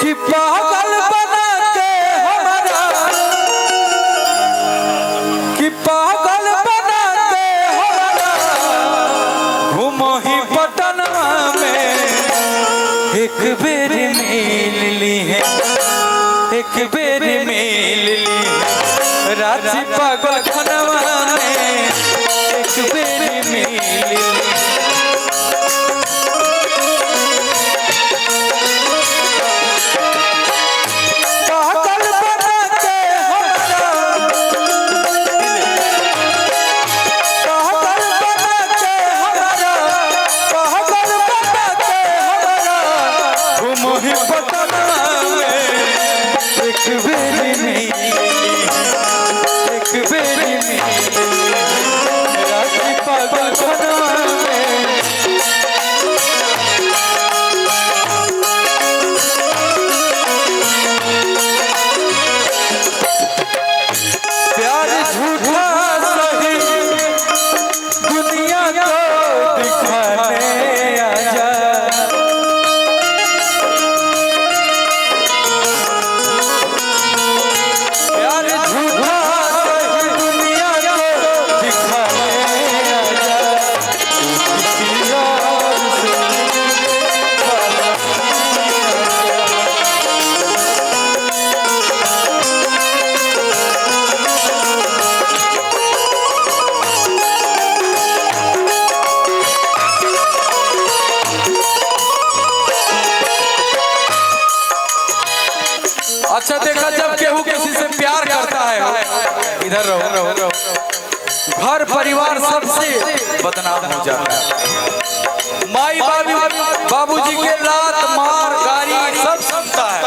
कि पागल बना के हमारा, कि पागल बना के हमारा घूमो ही पटना में। एक बेर मिल ली है, एक बेर मिल ली है रांची पागल खनवा में। एक बेर मिल ली अच्छा देखा, जब केहू किसी से प्यार करता है, इधर रहो, घर परिवार सबसे बदनाम हो जाता है। माई बाबूजी के लात मार गाली सब सुनता है,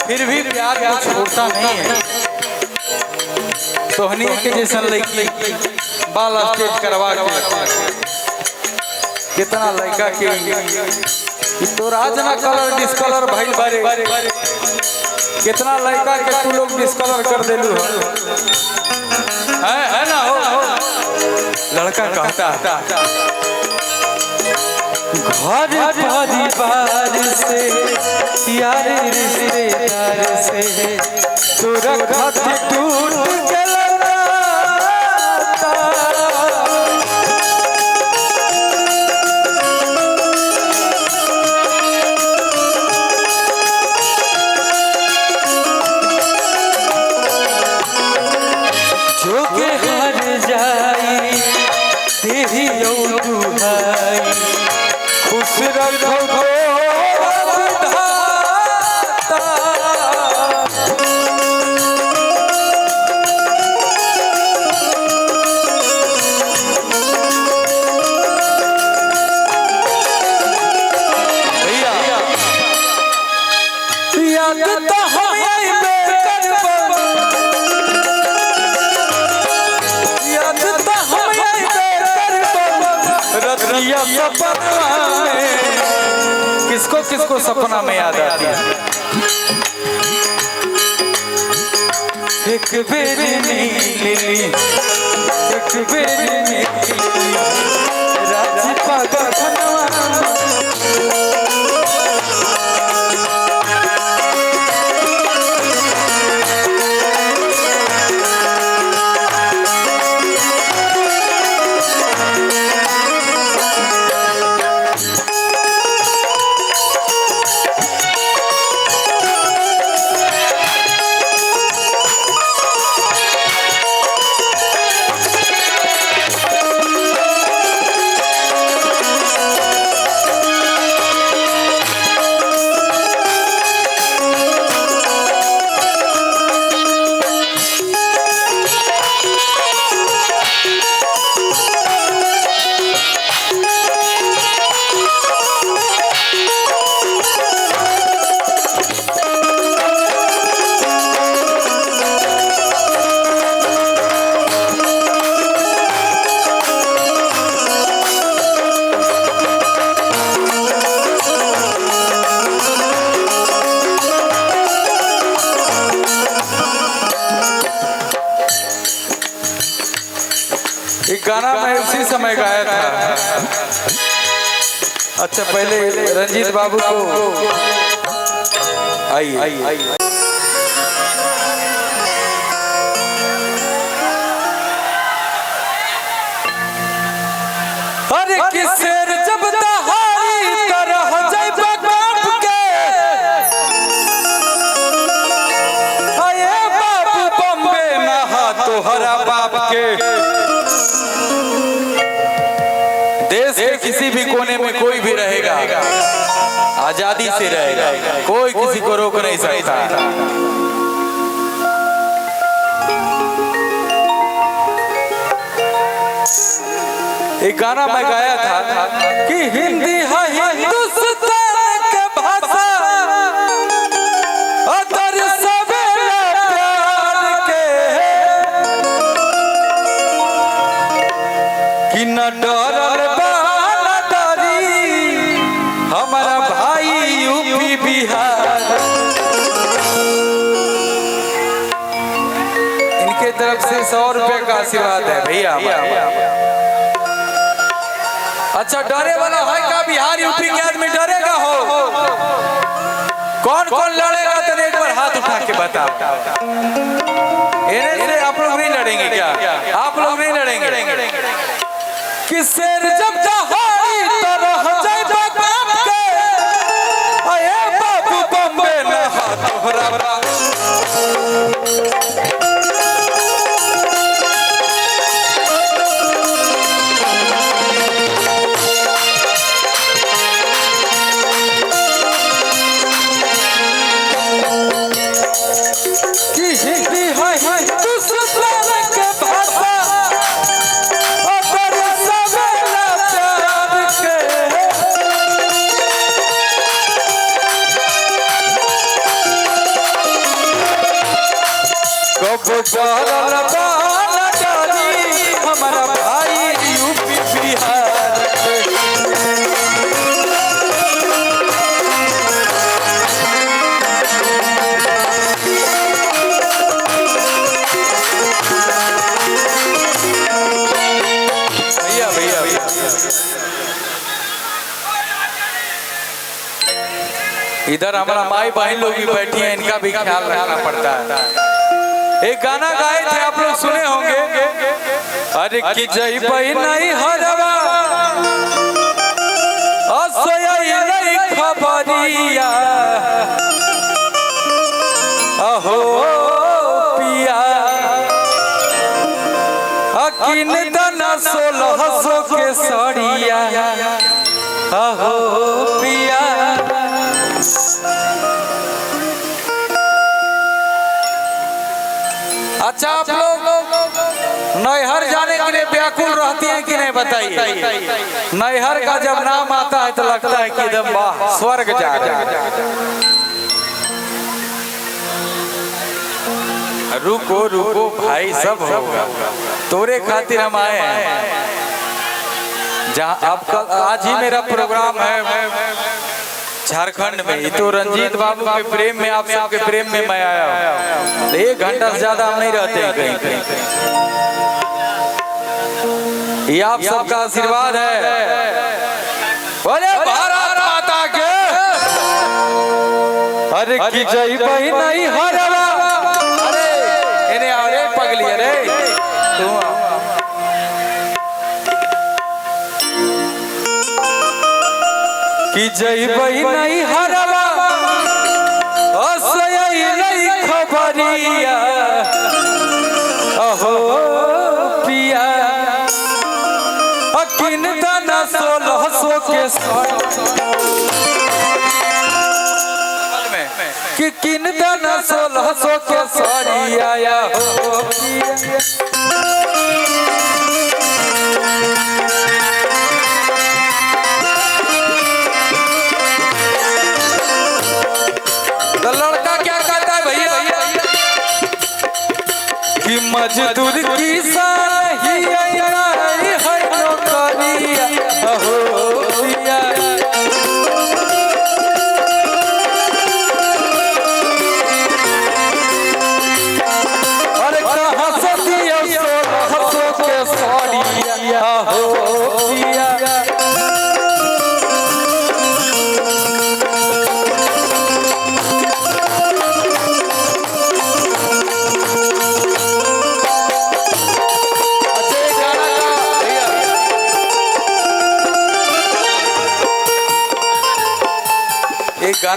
फिर भी प्यार को छोड़ता नहीं है। तोहनी के जैसा लड़की बाल स्टेट करवा के कितना लड़का के तो राज ना कलर डिस्कलर भाई बारे, कितना लड़का के तू लोग डिस्कलर कर देलू है ना। हो लड़का कहता घर परिवार से यार रिश्तेदार से तोरा खातिर टूट गया खुश रखो किसको किसको सपना में याद आती है। एक बेर मिली, एक बेर मिली रांची पागल खनवा। एक गाना मैं उसी समय गाया था। अच्छा, पहले रंजीत बाबू को आइए। अरे किसेर जब दहाड़ी तरह जय बाप के, आए बाबू बम्बे नहा तोहरा बाप के। देश के किसी भी कोने में कोई भी रहेगा, आजादी से रहेगा, कोई किसी को रोक नहीं सकता। एक गाना मैं गाया था कि हिंदी है हिंदुस्तान के भाषा, अदर सवेला प्यार के, कि न डरल बा न डरी हमारा भाई यूपी बिहार। इनके तरफ से 100 रुपए का आशीर्वाद है भैया। अच्छा, डरे वाला है का बिहार यूपी के आदमी डरेगा हो? कौन कौन लड़ेगा तो एक बार हाथ उठा के बता। इन्हें से आप लोग नहीं लड़ेंगे क्या? आप लोग नहीं लड़ेंगे? किसेर जब दहाड़ी तरह जय बाप के, आए बाबू बम्बे नहा तोहरा बाप। हमारा भाई यूपी बिहार। भैया इधर हमारा माई बहन लोग भी बैठी हैं, इनका भी ख्याल रखना पड़ता है। एक गाना गाए थे, आप लोग सुने होंगे, अरे कि जय नहीं हरवा नहीं खबरिया, अहो पिया अकिन दना 1600 के सड़िया, अहो पिया। अच्छा, आप लोग नैहर जाने के लिए व्याकुल रहती हैं कि नहीं बताइए? नैहर का जब नाम आता है तो लगता है कि एकदम वाह स्वर्ग जा रहा। रुको रुको भाई, सब होगा, तोरे खातिर हम आए हैं। जहाँ आपका आज ही मेरा प्रोग्राम है झारखंड में, तो रंजीत बाबू के प्रेम में, आप सबके प्रेम में मैं आया हूँ। 1 घंटा से ज्यादा हम नहीं रहते हैं कहीं। ये आप सबका आशीर्वाद है। बोले भारत माता के, अरे कि जय नहीं हरवा। अरे इन्हें अरे पगली, अरे तू कि जय नहीं हरवा नहीं खबरिया, अहो पिया अकिन दाना 1600 के कि किन दाना 1600 के सड़िया, हो पिया। लड़का क्या कहता है भैया कि मजदूर किसान ही है नौकरिया, अहो पिया। अरे कहाँ से दिया 1600 के सड़िया, अहो पिया।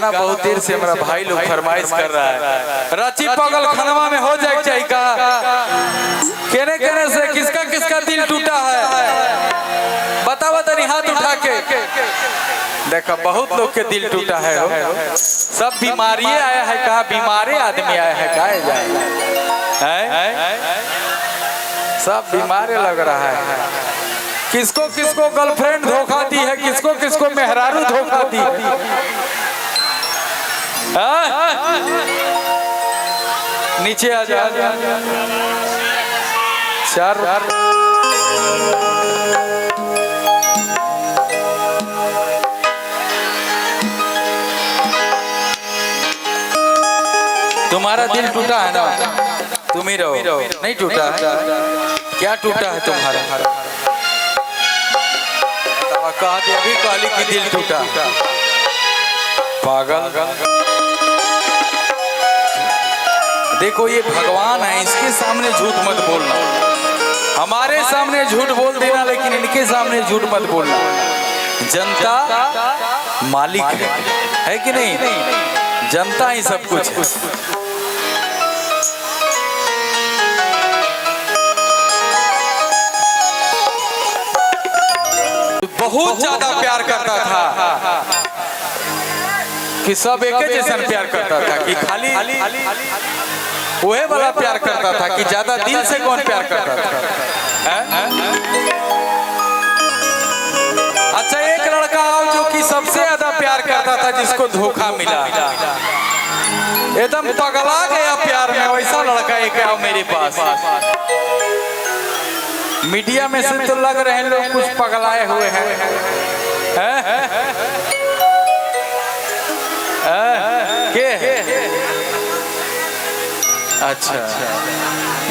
गाना बहुत देर से हमारा भाई लोग फरमाइश कर रहा है। रांची पगल खनवा में हो जाए चाहिए का कहने कहने से किसका किसका दिल टूटा है बता बता नहीं हाथ उठा के देखा बहुत लोग के दिल टूटा है सब बीमारी आया है कहा बीमारी आदमी आया है कहा सब बीमारी लग रहा है किसको किसको गर्लफ्रेंड धोखा दी है किसको किसको मेहरारू धोखा दी नीचे आ जा चार तुम्हारा दिल टूटा है ना तुम ही रहो नहीं टूटा है क्या टूटा है तुम्हारा कहते अभी काली की दिल टूटा पागल देखो ये भगवान है इसके सामने झूठ मत बोलना हमारे सामने झूठ बोल देना लेकिन इनके सामने झूठ मत बोलना जनता मालिक है कि नहीं जनता ही सब कुछ है बहुत ज्यादा प्यार करता था कि सब एक जैसा प्यार करता था कि खाली वही वाला प्यार करता था कि ज्यादा दिल से कौन प्यार करता था अच्छा एक लड़का आओ जो कि सबसे ज्यादा प्यार करता था जिसको धोखा मिला एकदम पगला गया प्यार में वैसा लड़का एक आओ मेरे पास मीडिया में से तो लग रहे हैं लोग कुछ पगलाए हुए हैं अच्छा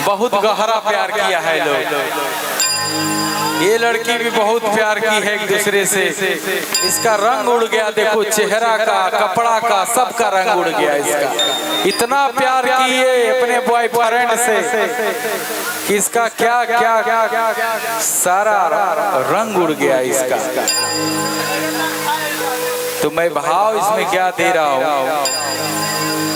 बहुत गहरा प्यार किया है लोग ये लड़की भी बहुत प्यार की है एक दूसरे से इसका रंग उड़ गया देखो चेहरा का कपड़ा का सबका रंग उड़ गया इसका इतना प्यार किए अपने बॉयफ्रेंड से कि इसका क्या क्या क्या सारा रंग उड़ गया इसका तो मैं भाव इसमें क्या दे रहा हूँ